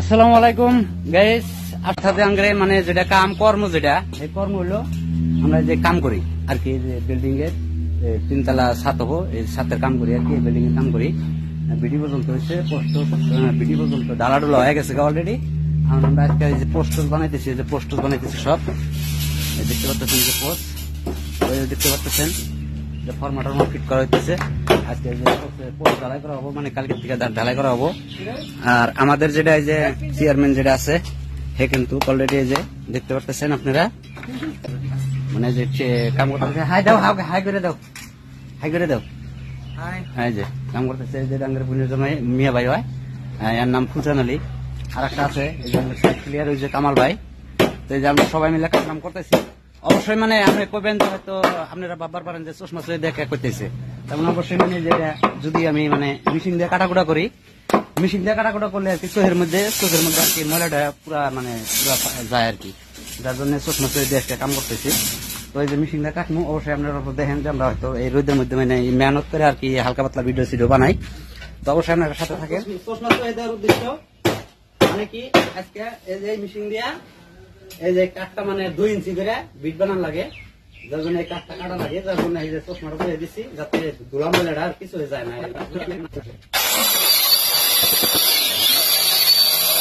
আসসালামু আলাইকুম গাইস। আসাতে আঙ্গরে মানে যেটা কাম কর্ম যেটা এই কর্ম হলো আমরা যে কাম করি আর কি, যে বিল্ডিং এর 3 তলা ছাদ হবো, এই ছাদের কাম করি আর কি, বিল্ডিং এর কাম করি। বিডি পর্যন্ত হয়েছে, বিডি পর্যন্ত ডালাডোলা হয়ে গেছে অলরেডি। আমরা আজকে যে পোস্টার বানাইতেছি, যে পোস্টার বানাইতেছি সব দেখতে পাচ্ছেন, যে পোস্ট দেখতে পাচ্ছেন, যে ফরম্যাট ফিট করা হইতেছে। আজকে যে পোস্ট ঢালাই করা হবো, মানে কালকে থেকে ঢালাই করা হবো। আর আমাদের যেটা এই যে চেয়ারম্যান যেটা আছে হে কিন্তু অলরেডি এই যে দেখতে পাচ্ছেন আপনারা, মানে যে কাম করতেছে। হাই দাও, হাই করে দাও, হাই করে দাও। হ্যাঁ, যে কাম করতেছে যে ডাঙ্গের পুনের জন্য মিয়া ভাই হয়, এর নাম ফুলচান আলী। আর একটা আছে এই যে ক্লিয়ার, ওই যে কামাল ভাই। তো এই যে আমরা সবাই মিলে কাম করতেছি। অবশ্যই মানে আপনি কইবেন যে হয়তো আপনারা ভাববার পারেন যে চশমা চলে দেখে করতেছে, তেমন অবশ্যই মানে যে যদি আমি মানে মেশিন দিয়ে কাটাকুটা করি, মেশিন দিয়ে কাটাকুটা করলে আর কি চোখের মধ্যে আর কি ময়লাটা পুরা মানে পুরা যায় আর কি, যার জন্য চশমা চলে দিয়ে কাম করতেছি। তো এই যে মেশিন দিয়ে কাটবো, অবশ্যই আপনারা দেখেন যে আমরা হয়তো এই রোদের মধ্যে মানে মেহনত করে আর কি হালকা পাতলা ভিডিও বানাই। তো অবশ্যই আপনারা সাথে থাকেন। চশমা চলে দেওয়ার উদ্দেশ্য মানে কি, আজকে এই যে মেশিন দিয়া এই যে কাঠটা মানে 2 ইঞ্চি করে বিট বানান লাগে, যার জন্য এই কাঠটা কাটা লাগে, যার জন্য এই যে চশমাটা করে দিচ্ছি যাতে ধুলা ময়লাটা আর কিছু হয়ে যায় না।